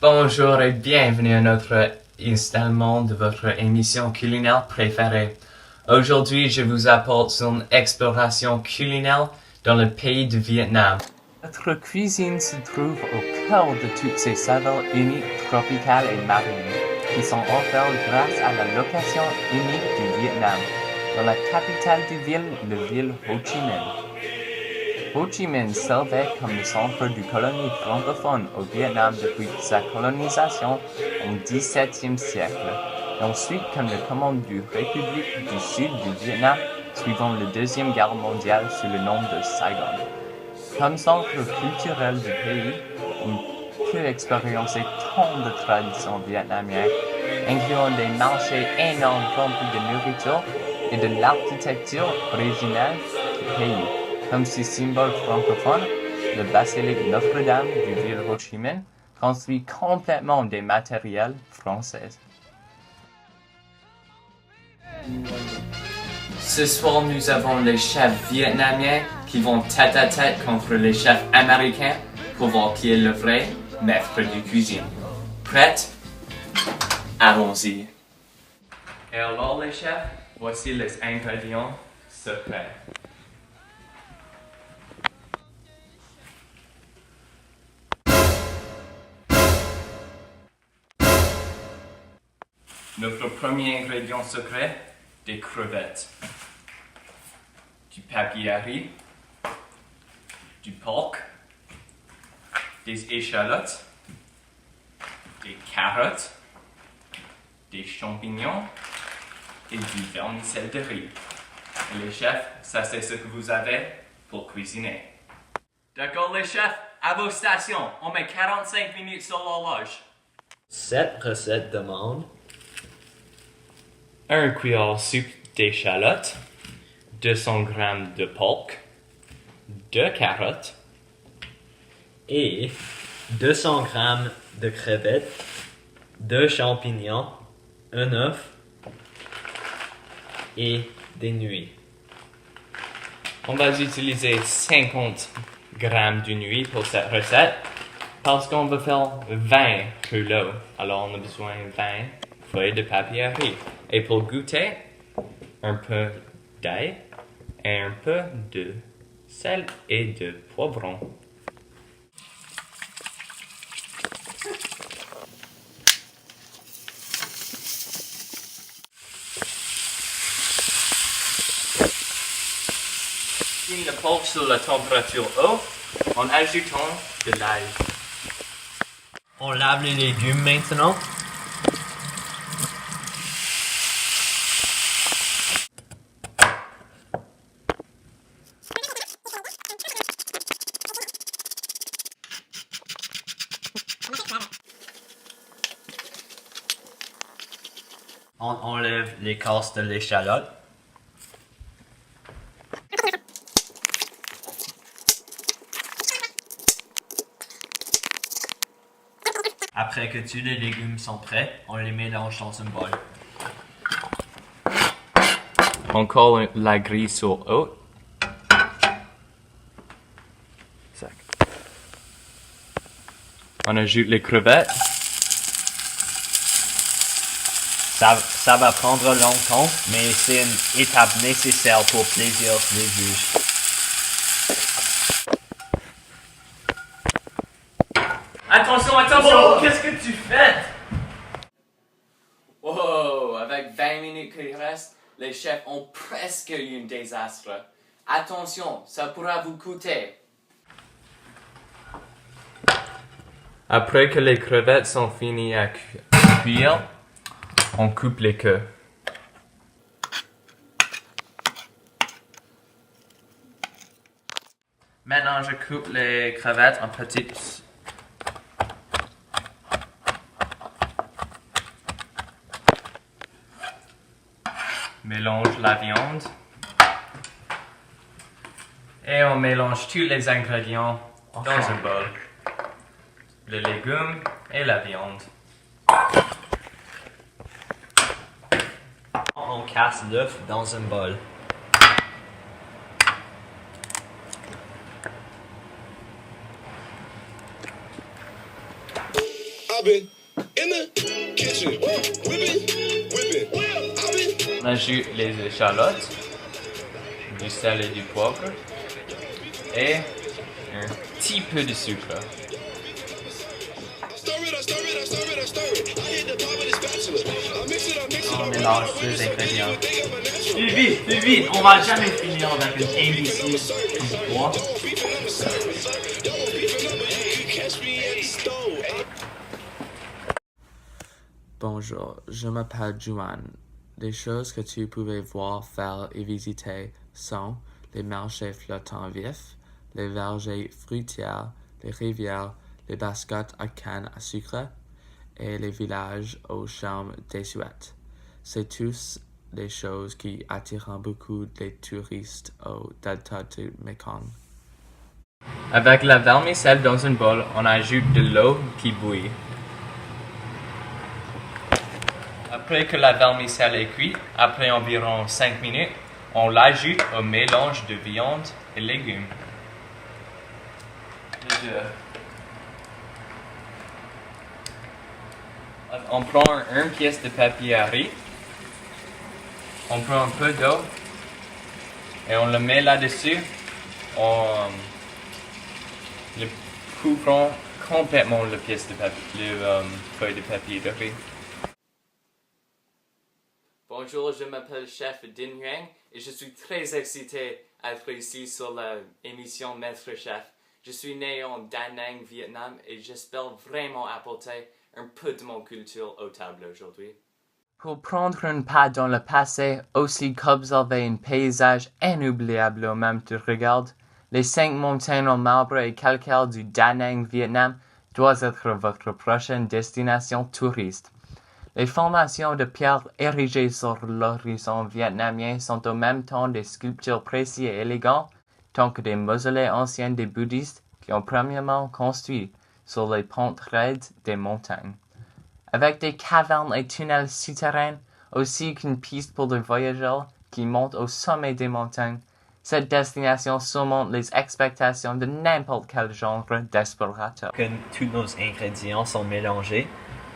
Bonjour et bienvenue à notre installement de votre émission culinaire préférée. Aujourd'hui, je vous apporte une exploration culinaire dans le pays du Vietnam. Notre cuisine se trouve au cœur de toutes ces saveurs uniques, tropicales et marines, qui sont offertes grâce à la location unique du Vietnam, dans la capitale du ville, la ville Ho Chi Minh. Ho Chi Minh servait comme le centre du colonie francophone au Vietnam depuis sa colonisation au XVIIe siècle, et ensuite comme le commande du République du Sud du Vietnam suivant la Deuxième Guerre mondiale sous le nom de Saigon. Comme centre culturel du pays, on peut expériencer tant de traditions vietnamiennes, incluant des marchés énormes remplis de nourriture et de l'architecture originale du pays. Comme ses symboles francophones, le basilique Notre-Dame du ville Ho Chi Minh construit complètement des matériels français. Ce soir, nous avons les chefs vietnamiens qui vont tête à tête contre les chefs américains pour voir qui est le vrai maître de cuisine. Prête? Allons-y. Et alors les chefs, voici les ingrédients secrets. Notre premier ingrédient secret, des crevettes, du papier à riz, du porc, des échalotes, des carottes, des champignons et du vermicelle de riz. Et les chefs, ça c'est ce que vous avez pour cuisiner. D'accord les chefs, à vos stations, on met 45 minutes sur l'horloge. Cette recette demande 1 cuillère soupe d'échalotes, 200 g de porc, 2 carottes, et 200 g de crevettes, 2 champignons, un œuf et des nuits. On va utiliser 50 g de nuit pour cette recette parce qu'on veut faire 20 rouleaux. Alors on a besoin de 20 feuilles de papier à riz. Et pour goûter, un peu d'ail et un peu de sel et de poivron. Cuisine le porc sur la température haute en ajoutant de l'ail. On lave les légumes maintenant. On enlève l'écorce de l'échalote. Après que tous les légumes sont prêts, on les mélange dans un bol. On colle la grille sur haute. On ajoute les crevettes. Ça va prendre longtemps, mais c'est une étape nécessaire pour plaisir des juges. Attention, attention! Oh, qu'est-ce que tu fais? Wow, avec 20 minutes qu'il reste, les chefs ont presque eu un désastre. Attention, ça pourra vous coûter. Après que les crevettes sont finies à cuire, on coupe les queues. Maintenant, je coupe les crevettes en petites. Mélange la viande. Et on mélange tous les ingrédients dans un bol. Les légumes et la viande. On casse l'œuf dans un bol. been in the kitchen, whipping. On ajoute les échalotes, du sel et du poivre et un petit peu de sucre. On mélange tous les ingrédients. Plus vite, on va jamais finir avec une imbécile comme toi. Bonjour, je m'appelle Juan. Les choses que tu pouvais voir, faire et visiter sont les marchés flottants vifs, les vergers fruitières, les rivières, les bascottes à canne à sucre et les villages aux charmes désuètes. C'est tous les choses qui attirent beaucoup les touristes au delta du Mekong. Avec la vermicelle dans un bol, on ajoute de l'eau qui bouille. Après que la vermicelle est cuite, après environ 5 minutes, on l'ajoute au mélange de viande et légumes. On prend une pièce de papier à riz, on prend un peu d'eau et on le met là-dessus. On le couvrons complètement la pièce de papier, feuille de papier de riz. Bonjour, je m'appelle Chef Dinh Nguyen et je suis très excité d'être ici sur l'émission Maître Chef. Je suis né en Da Nang, Vietnam et j'espère vraiment apporter un peu de mon culture aux tables aujourd'hui. Pour prendre un pas dans le passé, aussi qu'observer un paysage inoubliable au même tu regardes, les 5 montagnes en marbre et calcaire du Da Nang, Vietnam, doivent être votre prochaine destination touriste. Les formations de pierre érigées sur l'horizon vietnamien sont en même temps des sculptures précises et élégantes, tant que des mausolées anciens des bouddhistes qui ont premièrement construit sur les pentes raides des montagnes. Avec des cavernes et tunnels souterrains, aussi qu'une piste pour les voyageurs qui montent au sommet des montagnes, cette destination surmonte les expectations de n'importe quel genre d'explorateur. Que tous nos ingrédients sont mélangés,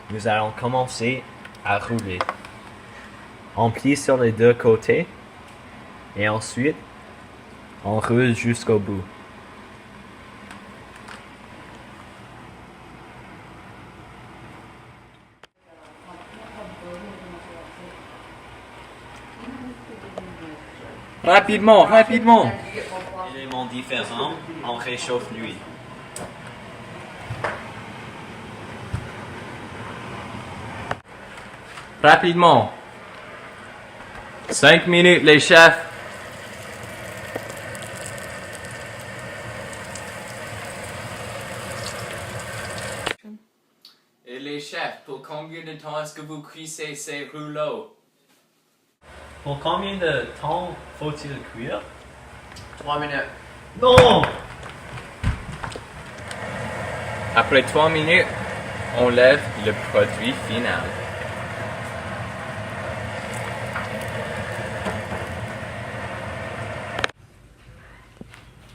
nous allons commencer à rouler. On plie sur les deux côtés et ensuite on roule jusqu'au bout. Rapidement, rapidement! Éléments différents, on réchauffe l'huile. Rapidement! 5 minutes, les chefs! Et les chefs, pour combien de temps est-ce que vous cuisez ces rouleaux? Pour combien de temps faut-il cuire? 3 minutes. Non! Après 3 minutes, on lève le produit final.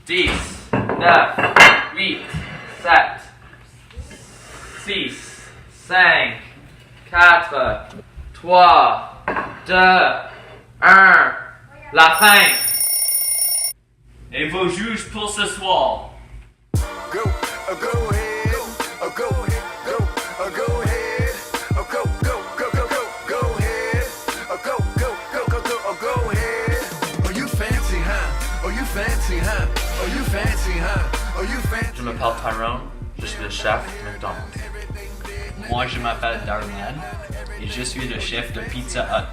Dix, 9, 8, 7, 6, 5, 4, 3, 2, 1, la fin! Et vos juges pour ce soir. Go ahead, go ahead, go ahead, go ahead, go ahead, go ahead. Oh, you fancy, huh? Oh, you fancy, huh? Oh, you fancy, huh? Oh, you fancy. Je m'appelle Tyrone, je suis le chef McDonald's. Moi, je m'appelle Darman et je suis le chef de Pizza Hut.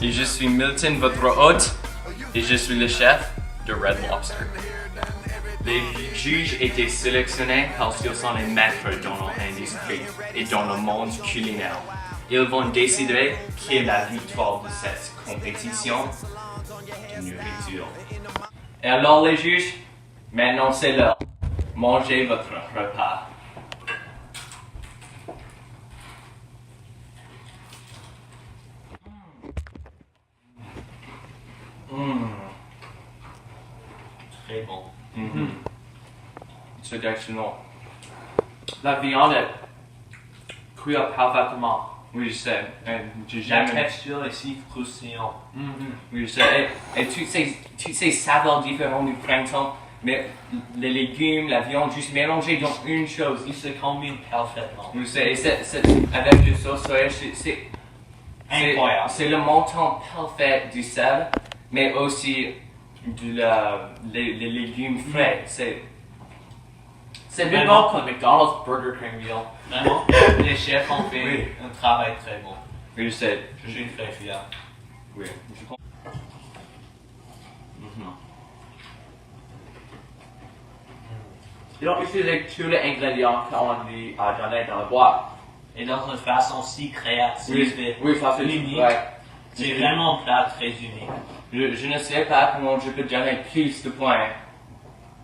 Et je suis Milton, votre hôte, et je suis le chef de Red Lobster. Les juges étaient sélectionnés parce qu'ils sont les maîtres dans leur industrie et dans le monde culinaire. Ils vont décider qui est la victoire de cette compétition de nourriture. Et alors les juges, maintenant c'est l'heure. Mangez votre repas. Très bon. C'est excellent. La viande est cuire parfaitement. Oui, je sais. J'ai La jamais... texture ici croustillant. Oui, je sais. Et toutes ces saveurs différentes du printemps, mais les légumes, la viande, juste mélangés dans une chose. Ils se combinent parfaitement. Oui, je sais. Et avec le sauce soja, c'est Incroyable. c'est le montant parfait du sel, mais aussi les légumes frais. C'est bien bon comme McDonald's Burger King meal. Vraiment, les chefs ont fait Oui. un travail très bon. Oui, je sais. Je suis très fier. Oui. Ils ont utilisé tous les ingrédients qu'on a mis à donner dans la boîte. Et dans une façon si créative et Oui, ça c'est unique. ouais. C'est vraiment un plat très unique. Je ne sais pas comment je peux donner plus de points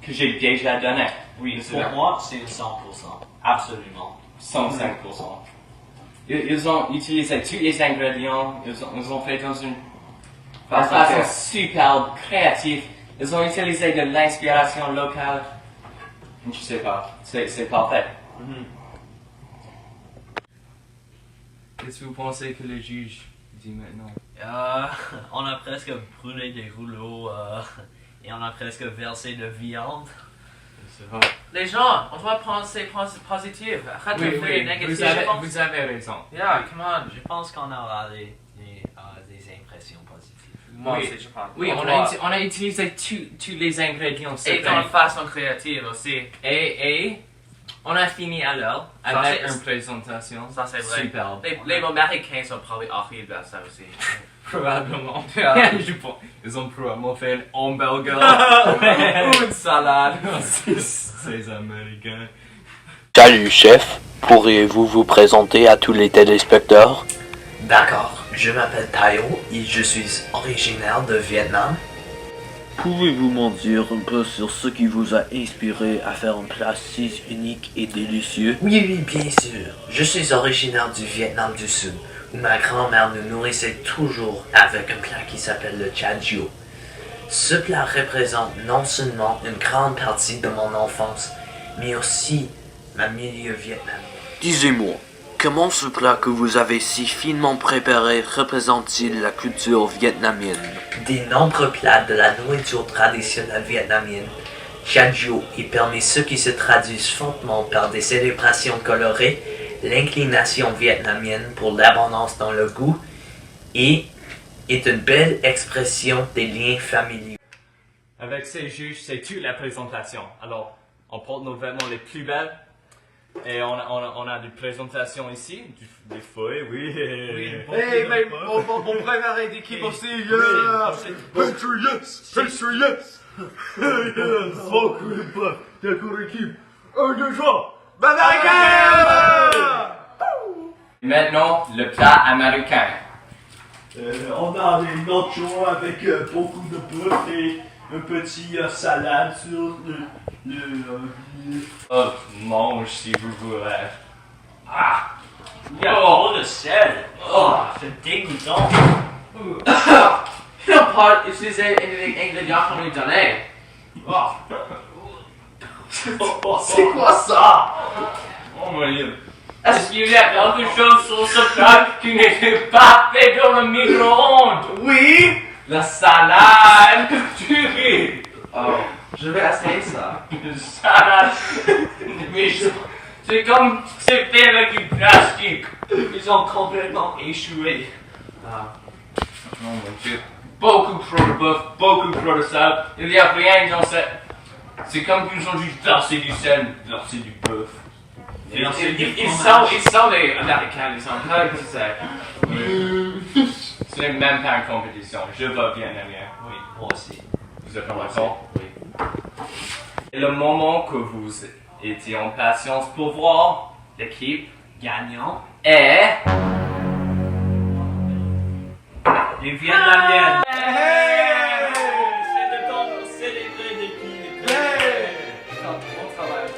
que j'ai déjà donné. Oui, C'est pour bien. moi, c'est 100%. Absolument. 105%. Ils ont utilisé tous les ingrédients, ils ont fait dans une façon super créative. Ils ont utilisé de l'inspiration locale. Je sais pas, c'est parfait. Qu'est-ce que vous pensez que le juge dit maintenant? On a presque brûlé des rouleaux et on a presque versé de viande. Les gens, on doit penser positif. Arrête de faire négatif. Vous avez raison. Yeah, come on. Je pense qu'on aura des impressions positives. Moi Oui. aussi, je pense. Oui, on a utilisé tous les ingrédients. Et dans la façon créative aussi. Et on a fini alors Ça, avec c'est- une présentation. Ça, c'est vrai. Superbe. Les Américains sont probablement horribles à ça aussi. Probablement. Yeah. Je pense. Ils ont probablement fait un hamburger. Ou une salade. Ces Américains. Salut chef, pourriez-vous vous présenter à tous les téléspectateurs? D'accord, je m'appelle Tayo et je suis originaire de Vietnam. Pouvez-vous m'en dire un peu sur ce qui vous a inspiré à faire un plat si unique et délicieux? Oui, oui, bien sûr. Je suis originaire du Vietnam du Sud, où ma grand-mère nous nourrissait toujours avec un plat qui s'appelle le Cha Gio. Ce plat représente non seulement une grande partie de mon enfance, mais aussi ma milieu vietnamien. Disez-moi, comment ce plat que vous avez si finement préparé représente-t-il la culture vietnamienne? Des nombreux plats de la nourriture traditionnelle vietnamienne, Cha Gio est parmi ceux qui se traduisent fortement par des célébrations colorées, l'inclination vietnamienne pour l'abondance dans le goût et est une belle expression des liens familiaux. Avec ces juges, c'est toute la présentation. Alors, on porte nos vêtements les plus belles. Et on a des présentations ici, des feuilles, oui. Hey, mais mon préféré d'équipe aussi, yeah! Patriots! Patriots! Yeah, fuck with the T'as cours équipe. 1, 2, 3! Maintenant, le plat américain. On a des nachos avec beaucoup de bœuf et un petit salade sur le Oh, mange si vous voulez. Il y a trop de sel. Oh, c'est dégoûtant. Ils n'ont pas utilisé les ingrédients qu'on lui donnait. C'est quoi ça? Oh mon dieu. Est-ce qu'il y a quelque chose sur ce plat qui n'était pas fait dans le micro-ondes? Oui! La salade du riz! Oh, je vais essayer ça. Salade! Mais c'est comme c'est fait avec du plastique. Ils ont complètement échoué. Oh mon dieu. Beaucoup trop de bœuf, beaucoup trop de sel. Il n'y a rien dans cette. C'est comme qu'ils ont juste versé du sel, versé du bœuf. Ils sont les Américains, ils sont pas qui c'est. Ce n'est même pas une compétition. Je veux bien, Damien. Oui, moi aussi. Vous êtes d'accord? Oui. Et le moment que vous étiez en patience pour voir l'équipe Gagnant. est... Les Vietnamiennes. C'est le temps pour célébrer l'équipe. Bon travail.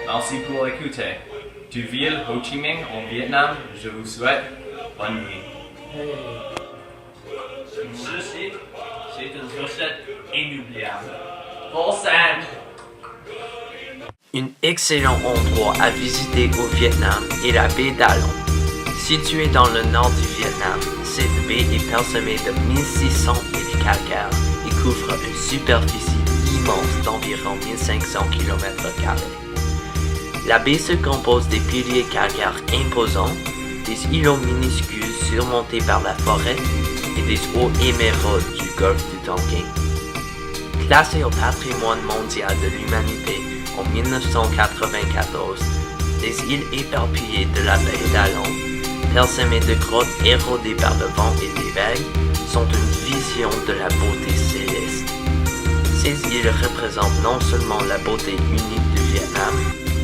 Merci pour écouter. Du ville Ho Chi Minh en Vietnam, je vous souhaite bonne nuit. Ceci, c'est une recette inoubliable. Full sand. Un excellent endroit à visiter au Vietnam est la baie d'Along. Située dans le nord du Vietnam, cette baie est parsemée de 1600 îles calcaires et couvre une superficie immense d'environ 1500 km². La baie se compose des piliers calcaires imposants, des îlots minuscules surmontés par la forêt et des eaux émeraudes du golfe du Tonkin. Classée au patrimoine mondial de l'humanité en 1994, les îles éparpillées de la baie d'Along, parsemées de grottes érodées par le vent et les vagues, sont une vision de la beauté céleste. Ces îles représentent non seulement la beauté unique du Vietnam,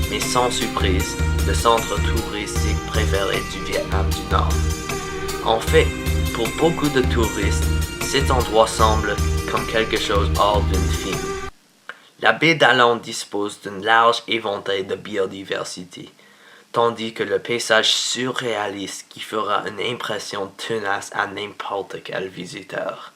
mais sans surprise, le centre touristique préféré du Vietnam du Nord. En fait, pour beaucoup de touristes, cet endroit semble comme quelque chose hors d'une film. La baie d'Along dispose d'un large éventail de biodiversité, tandis que le paysage surréaliste qui fera une impression tenace à n'importe quel visiteur.